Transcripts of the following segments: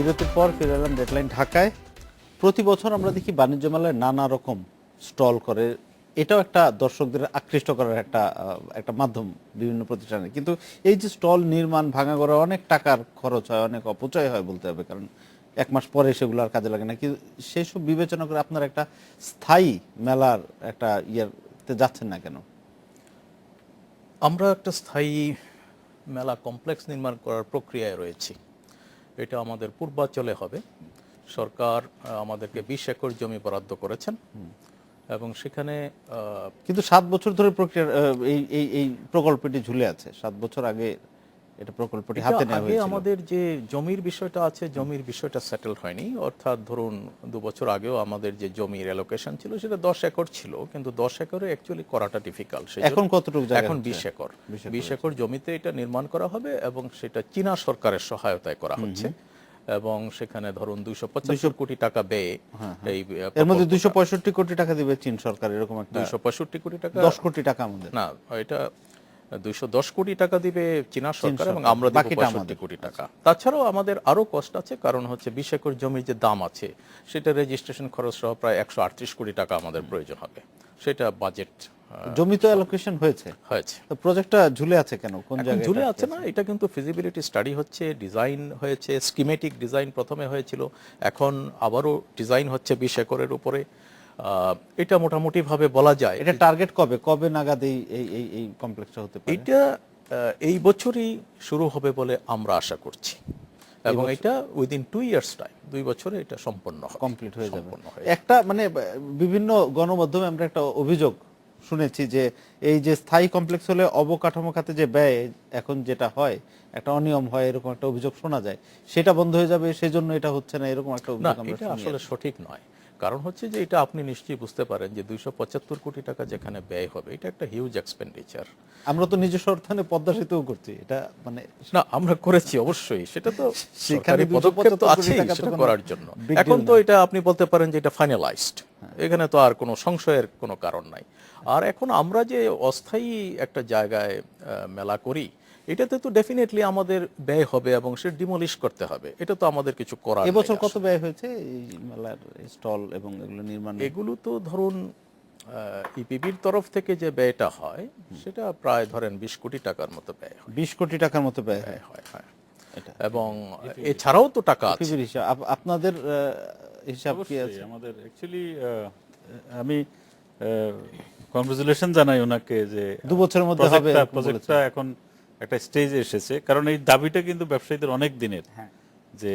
বিরতির পর ফিরে এলাম ডেডলাইন ঢাকায়। প্রতি বছর আমরা দেখি বাণিজ্য মেলায় নানা রকম স্টল করে, এটাও একটা দর্শকদের আকৃষ্ট করার একটা মাধ্যম বিভিন্ন প্রতিষ্ঠানে। কিন্তু এই যে স্টল নির্মাণ ভাঙা করা, অনেক টাকার খরচ হয়, অনেক অপচয় হয় বলতে হবে, কারণ এক মাস পরে সেগুলো আর কাজে লাগে না। কিন্তু সেই সব বিবেচনা করে আপনারা একটা স্থায়ী মেলার একটা ইয়েতে যাচ্ছেন না কেন? আমরা একটা স্থায়ী মেলা কমপ্লেক্স নির্মাণ করার প্রক্রিয়ায় রয়েছি। এটা আমাদের পূর্বাঞ্চলে হবে। সরকার আমাদেরকে 20 একর জমি বরাদ্দ করেছেন এবং সেখানে কিন্তু 7 বছর ধরে প্রক্রিয়া এই এই এই প্রকল্পটি ঝুলে আছে। 7 বছর আগে এটা প্রকল্পটি হাতে নেওয়া আগে হয়েছিল। আমাদের যে জমির বিষয়টা আছে, জমির বিষয়টা সেটেল হয়নি। অর্থাৎ ধরুন 2 বছর আগেও আমাদের যে জমির অ্যালোকেশন ছিল সেটা 10 একর ছিল, কিন্তু 10 একরে অ্যাকচুয়ালি করাটা ডিফিকাল্ট। এখন কতটুকু জায়গা? এখন 20 একর। 20 একর জমিতে এটা নির্মাণ করা হবে এবং সেটা চীনা সরকারের সহায়তায় করা হচ্ছে। এবং সেখানে ধরুন 275 কোটি টাকা ব্যয়ে এই এর মধ্যে 265 কোটি টাকা দিবে চীন সরকার, এরকম একটা 265 কোটি টাকা, 10 কোটি টাকা আমাদের না এটা 210 কোটি টাকা দিবে চীনা সরকার এবং আমরা দিব 65 কোটি টাকা। তাছাড়াও আমাদের আরো কষ্ট আছে, কারণ হচ্ছে 20 একর জমির যে দাম আছে সেটা রেজিস্ট্রেশন খরচ সহ প্রায় 138 কোটি টাকা আমাদের প্রয়োজন হবে। সেটা বাজেট জমি তো অ্যালোকেশন হয়েছে, তো প্রজেক্টটা ঝুলে আছে কেন? কোন জায়গায় ঝুলে আছে না, এটা কিন্তু ফিজিবিলিটি স্টাডি হচ্ছে, ডিজাইন হয়েছে, স্কিমেটিক ডিজাইন প্রথমে হয়েছিল, এখন আবারও ডিজাইন হচ্ছে 20 একরের উপরে। এটা মোটামুটি ভাবে বলা যায়। এটা টার্গেট কবে নাগাদ এই এই এই কমপ্লেক্সটা হতে পারে? এটা এই বছরই শুরু হবে বলে আমরা আশা করছি এবং এটা উইদিন 2 ইয়ার্স টাইম, 2 বছরে এটা সম্পন্ন হবে, কমপ্লিট হয়ে যাবে। একটা মানে বিভিন্ন গণমাধ্যমে আমরা একটা অভিযোগ শুনেছি যে এই যে স্থায়ী কমপ্লেক্স হলে অবকাঠামো খাতে যে ব্যয় এখন যেটা হয়, একটা অনিয়ম হয়, এরকম একটা অভিযোগ শোনা যায়। সেটা বন্ধ হয়ে যাবে, সেজন্য এটা হচ্ছে না, এরকম একটা অভিযোগ আমরা এটা আসলে সঠিক নয়। কারণ হচ্ছে যে এটা আপনি নিশ্চয়ই বুঝতে পারেন যে 275 কোটি টাকা যেখানে ব্যয় হবে, এটা একটা হিউজ এক্সপেন্ডিচার। আমরা তো নিজস্ব অর্থায়নে পদ্মা সেতুও করছি, এটা মানে না আমরা করেছি অবশ্যই, সেটা তো সরকারি পদক্ষেপ তো আছে সেটা করার জন্য। এখন তো এটা আপনি বলতে পারেন যে এটা ফাইনালাইজড, এখানে তো আর কোনো সংশয়ের কোনো কারণ নাই। আর এখন আমরা যে অস্থায়ী একটা জায়গায় মেলা করি, এটাতে তো ডেফিনেটলি আমাদের ব্যয় হবে এবং সে ডিমলিশ করতে হবে, এটা তো আমাদের কিছু করার নেই। এবছর কত ব্যয় হয়েছে এই মেলার স্টল এবং এগুলো নির্মাণ? এগুলো তো ধরুন ইপিবির তরফ থেকে যে ব্যয়টা হয় সেটা প্রায় ধরেন 20 কোটি টাকার মতো ব্যয় হয়। 20 কোটি টাকার মতো ব্যয় হয়। এবং এছাড়াও তো টাকা আছে। আপনাদের হিসাব কি আছে? আমাদের অ্যাকচুয়ালি আমি কংগ্রেচুলেশন জানাই ওনাকে যে 2 বছরের মধ্যে হবে প্রজেক্টটা এখন একটা স্টেজে এসেছে। কারণ এই দাবিটা কিন্তু ব্যবসায়ীদের অনেক দিনের, যে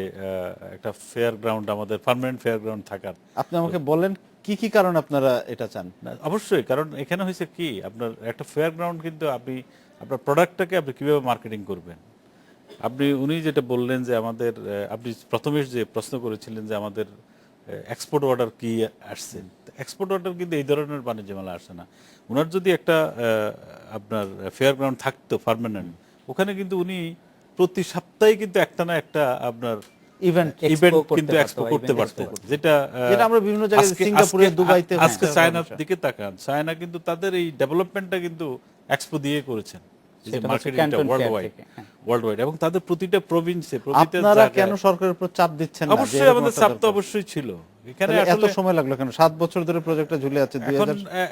একটা ফেয়ার গ্রাউন্ড, আমাদের পার্মানেন্ট ফেয়ার গ্রাউন্ড থাকার। আপনি আমাকে বলেন কি কি কারণ আপনারা এটা চান? অবশ্যই, কারণ এখানে হয়েছে কি, আপনার একটা ফেয়ার গ্রাউন্ড, কিন্তু আপনি আপনার প্রোডাক্টটাকে আপনি কিভাবে মার্কেটিং করবেন। উনি যেটা বললেন যে আমাদের, আপনি প্রথমে যে প্রশ্ন করেছিলেন যে আমাদের এক্সপোর্ট অর্ডার কি আসছে, এক্সপোর্ট অর্ডার কিন্তু এই ধরনের বাণিজ্য মেলা আসে না। ওনার যদি একটা আপনার ফেয়ার গ্রাউন্ড থাকতো পার্মানেন্ট, ওখানে কিন্তু উনি প্রতি সপ্তাহে কিন্তু একটা না একটা আপনার ইভেন্ট কিন্তু এক্সপো করতে পারতেন, যেটা আমরা বিভিন্ন জায়গায় সিঙ্গাপুরে, দুবাইতে, আজকে চায়নার দিকে তাকান, চায়না কিন্তু তাদের এই ডেভেলপমেন্টটা কিন্তু এক্সপো দিয়ে করেছেন, ওয়ার্ল্ড এবং তাদের প্রতিটা প্রভিন্সে, আপনারা কেন সরকারের উপর চাপ দিচ্ছেন না? অবশ্যই আমাদের চাপ তো অবশ্যই ছিল। এখানে এত সময় লাগলো কেন? 7 বছর ধরে প্রজেক্টটা ঝুলে আছে।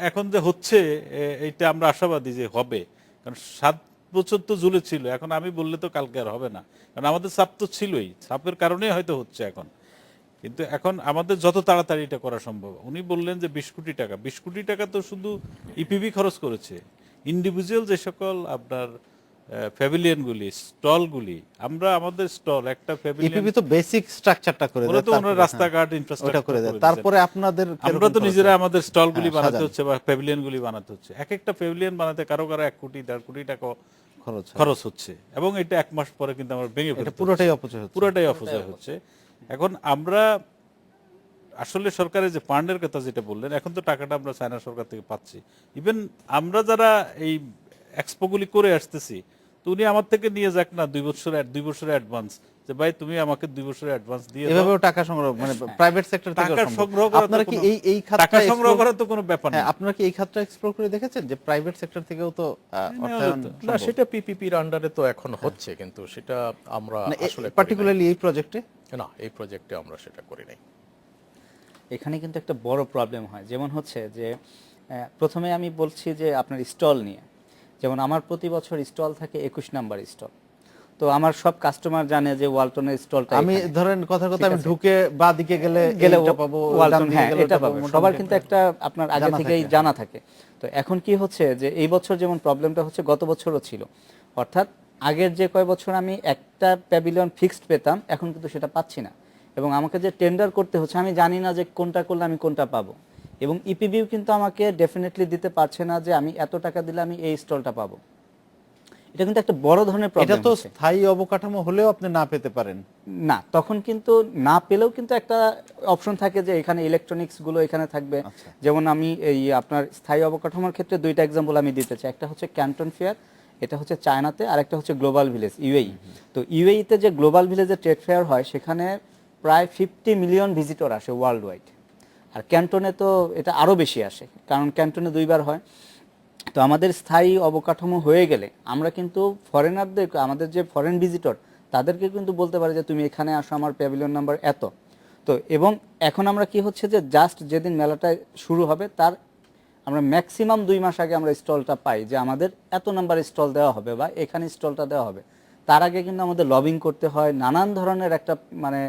এখন যে হচ্ছে এটা আমরা আশাবাদী যে হবে, কারণ 7 বছর তো ঝুলে ছিল। এখন আমি বললে তো কালকে আর হবে না, কারণ আমাদের চাপ তো ছিলই, চাপের কারণে হয়তো হচ্ছে এখন। কিন্তু এখন আমাদের যত তাড়াতাড়ি এটা করা সম্ভব। উনি বললেন যে 20 কোটি টাকা, 20 কোটি টাকা তো শুধু ইপিবি খরচ করেছে। ইন্ডিভিজুয়াল যে সকল আপনার প্যাভিলিয়নগুলি, স্টলগুলি, আমরা আমাদের স্টল একটা প্যাভিলিয়ন, ইপিবি তো বেসিক স্ট্রাকচারটা করে দেয়, তারপরে রাস্তাঘাট ইনফ্রাস্ট্রাকচার করে দেয়, তারপরে আপনাদের আমরা তো নিজেরা আমাদের স্টলগুলি বানাতে হচ্ছে বা প্যাভিলিয়নগুলি বানাতে হচ্ছে। এক একটা প্যাভিলিয়ন বানাতে কারো 1 কোটি 1.5 কোটি টাকা খরচ হচ্ছে, এবং এটা 1 মাস পরে কিন্তু আমরা ভেঙে ফেলতে, পুরোটাই অপচয় হচ্ছে। এখন আমরা আসলে সরকারের যে ফান্ডের কথা যেটা বললেন, এখন তো টাকাটা আমরা চায়না সরকার থেকে পাচ্ছি। ইভেন আমরা যারা এই এক্সপোগুলি করে আসতেছি, তো উনি আমার থেকে নিয়ে যাক না 2 বছরের অ্যাডভান্স, যে ভাই তুমি আমাকে 2 বছরের অ্যাডভান্স দিয়ে দাও। এভাবেও টাকা সংগ্রহ মানে প্রাইভেট সেক্টর থেকে টাকা সংগ্রহ করা আপনারা কি এই খাতটা টাকা সংগ্রহ করা তো কোনো ব্যাপার না। হ্যাঁ, আপনারা কি এই খাতটা এক্সপ্লোর করে দেখেছেন যে প্রাইভেট সেক্টর থেকেও তো অর্থায়ন না, সেটা পিপিপির আন্ডারে তো এখন হচ্ছে, কিন্তু সেটা আমরা আসলে পার্টিকুলারলি এই প্রজেক্টে না, এই প্রজেক্টে আমরা সেটা করি নাই। এখানে কিন্তু একটা বড় প্রবলেম হয়, যেমন হচ্ছে যে প্রথমে আমি বলছি যে আপনার স্টল নিয়ে, যেমন আমার প্রতি বছর স্টল থাকে 21 নাম্বার স্টল। তো আমার সব কাস্টমার জানে যে ওয়ালটনের স্টলটা, আমি ধরেন কথার কথা আমি ঢুকে বা দিকে গেলে গেলে এটা পাবো, ওয়ালটন, ডান দিকে হ্যাঁ গেলে এটা ওটা পাবো, পাবো, সবার মোটামুটি কিন্তু একটা আপনার আগে জানা থেকেই থাকে। জানা থাকে। তো এখন কি হচ্ছে যে এই বছর যেমন প্রবলেমটা হচ্ছে, গত বছরও ছিল, অর্থাৎ আগের যে কয় বছর আমি একটা প্যাভিলিয়ন ফিক্সড পেতাম, এখন কিন্তু সেটা পাচ্ছি না, এবং আমাকে যে টেন্ডার করতে হচ্ছে, আমি জানি না যে কোনটা করলে আমি কোনটা পাবো, এবং ইপিবিও কিন্তু আমাকে ডেফিনেটলি দিতে পারছে না যে আমি এত টাকা দিলে আমি এই স্টলটা পাবো। এটা কিন্তু একটা বড় ধরনের এটা প্রবলেম তো হচ্ছে। স্থায়ী অবকাঠামো হলেও আপনি না পেতে পারেন। না, তখন কিন্তু না পেলেও কিন্তু একটা অপশন থাকে যে এখানে ইলেকট্রনিক্স গুলো এখানে থাকবে। যেমন আমি এই আপনার স্থায়ী অবকাঠামোর ক্ষেত্রে দুইটা এক্সাম্পল আমি দিতে চাই। একটা হচ্ছে ক্যান্টন ফেয়ার, এটা হচ্ছে চায়নাতে, আর একটা হচ্ছে গ্লোবাল ভিলেজ ইউএই। তো ইউএইতে যে গ্লোবাল ভিলেজে ট্রেড ফেয়ার হয়, সেখানে প্রায় 50 মিলিয়ন ভিজিটর আসে ওয়ার্ল্ড ওয়াইড। আর ক্যান্টনে তো এটা আরও বেশি আসে, কারণ ক্যান্টনে 2বার হয়। তো আমাদের স্থায়ী অবকাঠামো হয়ে গেলে আমরা কিন্তু ফরেনারদের, আমাদের যে ফরেন ভিজিটর, তাদেরকে কিন্তু বলতে পারি যে তুমি এখানে আসো, আমার প্যাভিলিয়ন নাম্বার এত। তো এবং এখন আমরা কি হচ্ছে যে জাস্ট যেদিন মেলাটা শুরু হবে তার আমরা ম্যাক্সিমাম 2 মাস আগে আমরা স্টলটা পাই যে আমাদের এত নাম্বার স্টল দেওয়া হবে বা এখানে স্টলটা দেওয়া হবে। তার আগে কিন্তু আমাদের লবিং করতে হয়, নানান ধরনের একটা মানে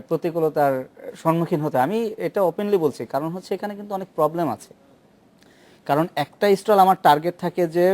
প্রতিকূলতার সম্মুখীন হতে হয়। আমি এটা ওপেনলি বলছি, কারণ হচ্ছে এখানে কিন্তু অনেক প্রবলেম আছে। কারণ একটা স্টল আমার টার্গেট থাকে যে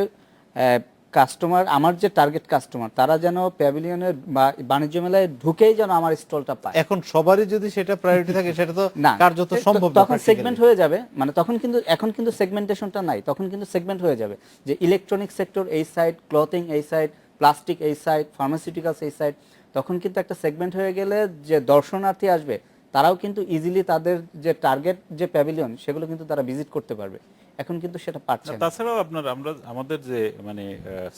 কাস্টমার, আমার যে টার্গেট কাস্টমার, তারা যেন প্যাভিলিয়নের বা বাণিজ্য মেলায় ঢুকেই যেন আমার স্টলটা পায়। এখন সবারই যদি সেটা প্রায়োরিটি থাকে, সেটা তো না, কার্যত সম্ভব না। তখন সেগমেন্ট হয়ে যাবে, মানে তখন কিন্তু এখন কিন্তু সেগমেন্টেশনটা নাই, তখন কিন্তু সেগমেন্ট হয়ে যাবে যে ইলেকট্রনিক সেক্টর এই সাইড, ক্লথিং এই সাইড, প্লাস্টিক এই সাইড, ফার্মাসিউটিক্যালস এই সাইড। তখন কিন্তু একটা সেগমেন্ট হয়ে গেলে যে দর্শনার্থী আসবে, তারাও কিন্তু ইজিলি তাদের যে টার্গেট যে প্যাভিলিয়ন, সেগুলো কিন্তু তারা ভিজিট করতে পারবে। এখন কিন্তু সেটা পারছে না। তাছাড়াও আমরা আমাদের যে মানে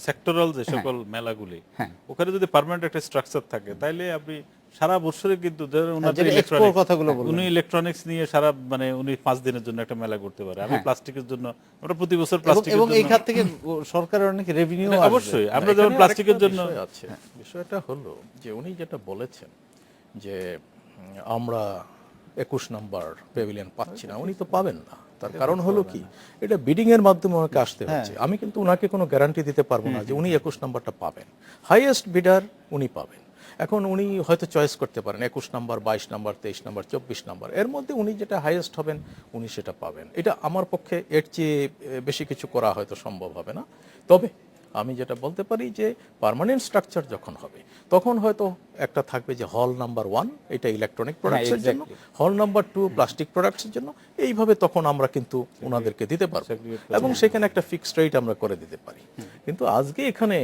সেক্টরাল যে সকল মেলাগুলি, হ্যাঁ। ওখানে যদি পার্মানেন্ট একটা স্ট্রাকচার থাকে, তাইলে আপনি সারা বছরে কিন্তু ধরেন ওনাদের যেটা এক্সপোর কথাগুলো বললেন। উনি ইলেকট্রনিক্স নিয়ে সারা মানে উনি 5 দিনের জন্য একটা মেলা করতে পারে। আমি হ্যাঁ। প্লাস্টিকের জন্য, আমরা প্রতি বছর প্লাস্টিকের এবং এই জন্য খাত থেকে সরকারের অনেক রেভিনিউ এটা অবশ্যই আমরা যেমন এখানে প্লাস্টিকের আরেকটা জন্য বিষয় আছে। বিষয়টা হলো যে উনি যেটা বলেছেন যে আমরা 21 নাম্বার প্যাভিলিয়ন পাচ্ছি না, উনি তো পাবেন না। তার কারণ হলো কি, এটা বিডিং এর মাধ্যমে ওনাকে আসতে হচ্ছে। আমি কিন্তু ওনাকে কোনো গ্যারান্টি দিতে পারবো না যে উনি 21 নাম্বারটা পাবেন। হাইয়েস্ট বিডার উনি পাবেন। এখন উনি হয়তো চয়েস করতে পারেন 21 নাম্বার, 22 নাম্বার, 23 নাম্বার, 24 নাম্বার, এর মধ্যে উনি যেটা হাইয়েস্ট হবেন উনি সেটা পাবেন। এটা আমার পক্ষে এর চেয়ে বেশি কিছু করা হয়তো সম্ভব হবে না। তবে আমি যেটা বলতে পারি যে পার্মানেন্ট স্ট্রাকচার যখন হবে, তখন হয়তো একটা থাকবে যে হল নাম্বার 1 এটা ইলেকট্রনিক প্রোডাক্টসের জন্য, হল নাম্বার 2 প্লাস্টিক প্রোডাক্টসের জন্য। এইভাবে তখন আমরা কিন্তু ওনাদেরকে দিতে পারবো এবং সেখানে একটা ফিক্সড রেট আমরা করে দিতে পারি। কিন্তু আজকে এখানে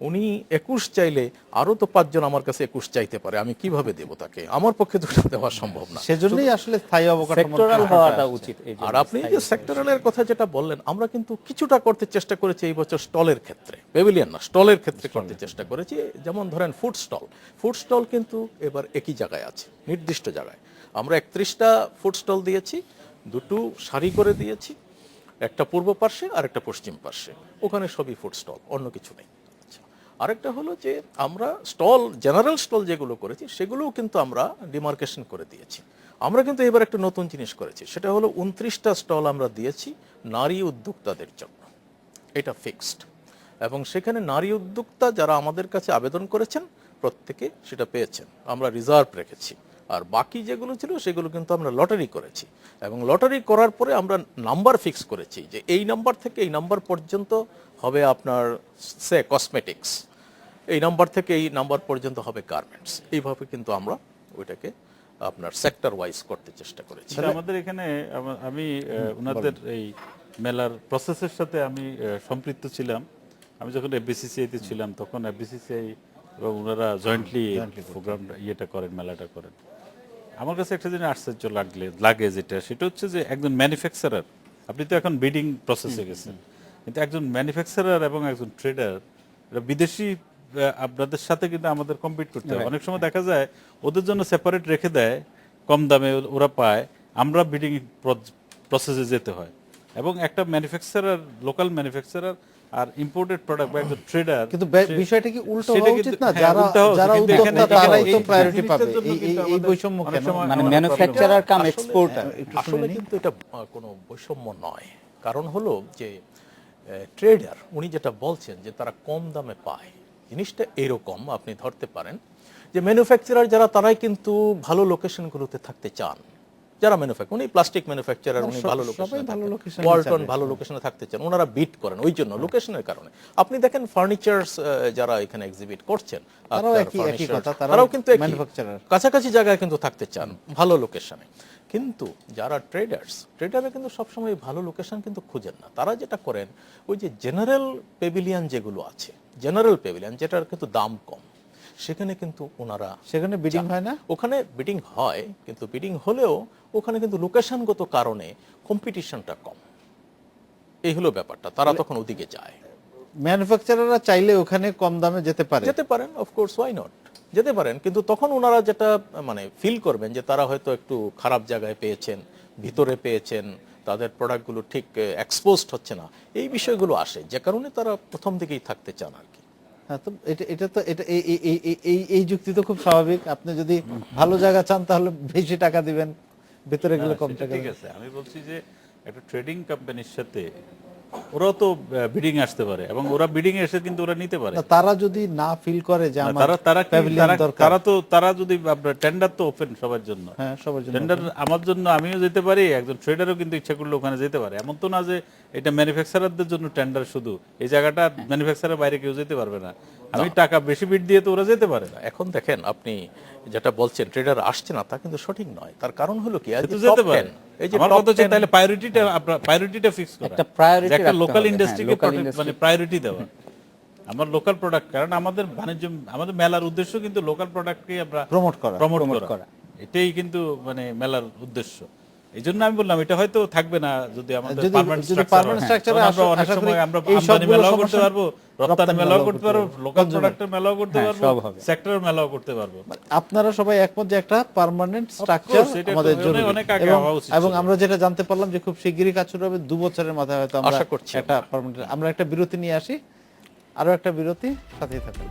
উনি 21 চাইলে আরো তো 5 জন আমার কাছে 21 চাইতে পারে, আমি কিভাবে দেব তাকে? আমার পক্ষে তো দেওয়া সম্ভব না। সেজন্যই আসলে স্থায়ী অবকাঠামো সেক্টরাল হওয়াটা উচিত। এই আর আপনি যে সেক্টরালের কথা যেটা বললেন, আমরা কিন্তু কিছুটা করতে চেষ্টা করেছি এই বছর স্টলের ক্ষেত্রে, প্যাভিলিয়ন না, স্টলের ক্ষেত্রে করতে চেষ্টা করেছি। যেমন ধরেন ফুড স্টল কিন্তু এবার একই জায়গায় আছে, নির্দিষ্ট জায়গায়। আমরা 31টা ফুড স্টল দিয়েছি, 2টো সারি করে দিয়েছি, একটা পূর্ব পার্শ্বে আর একটা পশ্চিম পার্শ্বে, ওখানে সবই ফুড স্টল, অন্য কিছু নেই। আরেকটা হলো যে আমরা স্টল, জেনারেল স্টল যেগুলো করেছি সেগুলোও কিন্তু আমরা ডিমার্কেশন করে দিয়েছি। আমরা কিন্তু এবার একটা নতুন জিনিস করেছি, সেটা হলো 29টা স্টল আমরা দিয়েছি নারী উদ্যোক্তাদের জন্য, এটা ফিক্সড। এবং সেখানে নারী উদ্যোক্তা যারা আমাদের কাছে আবেদন করেছেন প্রত্যেকে সেটা পেয়েছেন, আমরা রিজার্ভ রেখেছি। আর বাকি যেগুলো ছিল সেগুলো কিন্তু আমরা লটারি করেছি, এবং লটারি করার পরে আমরা নাম্বার ফিক্স করেছি যে এই নাম্বার থেকে এই নাম্বার পর্যন্ত হবে আপনার সে কসমেটিক্স, এই নাম্বার থেকে এই নাম্বার পর্যন্ত হবে গার্মেন্টস। এইভাবে কিন্তু আমরা ওইটাকে আপনার সেক্টর ওয়াইজ করতে চেষ্টা করেছি। আমাদের এখানে আমি ওনাদের এই মেলার প্রসেসের সাথে আমি সম্পৃক্ত ছিলাম। আমি যখন এফবিসিসিআই তে ছিলাম, তখন এফবিসিসিআই এবং ওনারা জয়েন্টলি প্রোগ্রামটা ইয়েটা করেন, মেলাটা করেন। আমার কাছে একটা জিনিস আশ্চর্য লাগে সেটা হচ্ছে যে একজন ম্যানুফ্যাকচারার, আপনি তো এখন বিডিং প্রসেসে গেছেন, কিন্তু একজন ম্যানুফ্যাকচারার এবং একজন ট্রেডার, বিদেশি আপনাদের সাথে কিন্তু আমাদের কম্পিট করতে হবে। অনেক সময় দেখা যায় ওদের জন্য সেপারেট রেখে দেয়, কম দামে ওরা পায়, আমরা বিডিং প্রসেসে যেতে হয়। এবং একটা ম্যানুফ্যাকচারার, লোকাল ম্যানুফ্যাকচারার আর ইম্পোর্টেড প্রোডাক্ট বা একজন ট্রেডার, কিন্তু বিষয়টা কি উল্টো সেটা হওয়া কিন্তু- উচিত না? হ্যাঁ, যারা উল্টা হওয়া উচিত। যারা কিন্তু উদ্যোক্তা এখানে- তারাই তো এই প্রায়োরিটি জিনিসটার পাবে। জন্য কিন্তু এই আমাদের বৈষম্য অনেক কেন? সময় মানে আমাদের ম্যানুফ্যাকচারার কাম আসলে- এক্সপোর্টার। আসলে কিন্তু এটা কোনো বৈষম্য নয়। কারণ হলো যে ট্রেডার উনি যেটা বলছেন যে তারা কম দামে পায়, জিনিসটা এরকম আপনি ধরতে পারেন যে ম্যানুফ্যাকচারার যারা তারাই কিন্তু ভালো লোকেশনগুলোতে থাকতে চান। যারা ম্যানুফ্যাকচার, উনি প্লাস্টিক ম্যানুফ্যাকচারার, উনি ভালো সবাই ভালো লোকেশনে, location-এ ওয়ালটন চাবে। ভালো লোকেশনে থাকতে চান, ওনারা বিট করেন ওই জন্য লোকেশনের কারণে। আপনি দেখেন ফার্নিচার্স যারা এখানে এক্সিবিট করছেন, তারাও আক্তার একই ফার্নিচার, কথা, তারাও কিন্তু একই manufacturer। কাছাকাছি জায়গায় কিন্তু থাকতে চান ভালো লোকেশনে। কিন্তু যারা ট্রেডাররা কিন্তু সবসময় ভালো লোকেশন কিন্তু খুঁজেন না। তারা যেটা করেন ওই যে জেনারেল পেভিলিয়ন যেগুলো আছে, জেনারেল পেভিলিয়ন যেটার কিন্তু দাম কম, সেখানে কিন্তু ওনারা সেখানে বিডিং যান। হয় না? ওখানে বিডিং হয়, কিন্তু বিডিং হলেও ওখানে কিন্তু লোকেশনগত কারণে কম্পিটিশনটা কম। এই হলো ব্যাপারটা, তারা তখন ওদিকে যায়। ম্যানুফ্যাকচারাররা চাইলে ওখানে কম দামে যেতে পারে। যেতে পারেন, অফকোর্স, ওয়াই নট, যেতে পারেন। কিন্তু তখন ওনারা যেটা মানে ফিল করবেন যে তারা হয়তো একটু খারাপ জায়গায় পেয়েছেন, ভিতরে পেয়েছেন, তাদের প্রোডাক্টগুলো ঠিক এক্সপোজড হচ্ছে না, এই বিষয়গুলো আসে, যে কারণে তারা প্রথম দিকেই থাকতে চান আর কি। হ্যাঁ, তো এটা তো এটা এই যুক্তি তো খুব স্বাভাবিক। আপনি যদি ভালো জায়গা চান তাহলে বেশি টাকা দিবেন, ভেতরে গেলে কম সেটা টাকা ঠিক দিবেন। আছে। আমি বলছি যে একটা ট্রেডিং কোম্পানির সাথে ওরাও তো বিডিং আসতে পারে, এবং ওরা বিডিং এসে কিন্তু ওরা নিতে পারে। না, তারা যদি না ফিল করে যে না, আমার তারা প্যাভিলিয়ন দরকার, তারা যদি আপনার টেন্ডার তো ওপেন সবার জন্য, হ্যাঁ সবার জন্য টেন্ডার আমার জন্য আমিও যেতে পারি, একজন ট্রেডারও কিন্তু ইচ্ছা করলে ওখানে যেতে পারে। এমন তো না যে এটা ম্যানুফ্যাকচারারদের জন্য টেন্ডার শুধু, এই জায়গাটা ম্যানুফ্যাকচারার বাইরে কেউ যেতে পারবে না। আমি টাকা বেশি বিট দিয়ে তো ওরা যেতে পারে না। এখন দেখেন আপনি যেটা বলছেন ট্রেডার আসছে না, তা কিন্তু সঠিক নয়। তার কারণ হলো কি, সে তো যেতে পারে। এই যে আমার কথা হচ্ছে তাহলে প্রায়োরিটিটা ফিক্স করা, একটা priority যে একটা রাখতে লোকাল হবে, ইন্ডাস্ট্রিকে হ্যাঁ, local industry। মানে প্রায়োরিটি দেওয়া। আমার লোকাল প্রোডাক্ট, কারণ আমাদের বাণিজ্য, আমাদের মেলার উদ্দেশ্য কিন্তু লোকাল প্রোডাক্টকে আমরা প্রমোট করা। প্রমোট করা, এটাই কিন্তু মানে মেলার উদ্দেশ্য। এই জন্য আমি বললাম এটা হয়তো থাকবে না যদি আমাদের যদি পার্মানেন্ট permanent structure স্ট্রাকচার, আমরা আসে, অনেক আশা করি সময় আমরা এই আমদানি সবগুলো মেলাও করতে সমস্যা- পারবো, রপ্তানি মেলাও করতে পারবো, লোকাল consumer। প্রোডাক্টের মেলাও করতে হ্যাঁ, পারবো, সব হবে। সেক্টরের মেলাও করতে পারবো। আপনারা সবাই একমত যে একটা পার্মানেন্ট স্ট্রাকচার course, এটা তো আমাদের অনেক- জরুরি। অনেক আগে এবং- হওয়া উচিত এবং ছিল। আমরা যেটা জানতে পারলাম যে খুব শিগগিরই কাজ শুরু হবে, 2 বছরের মাথায় হয়তো আমরা আশা করছি একটা পার্মানেন্ট। আমরা একটা বিরতি নিয়ে আসি, আরো একটা বিরতি, সাথেই থাকুন।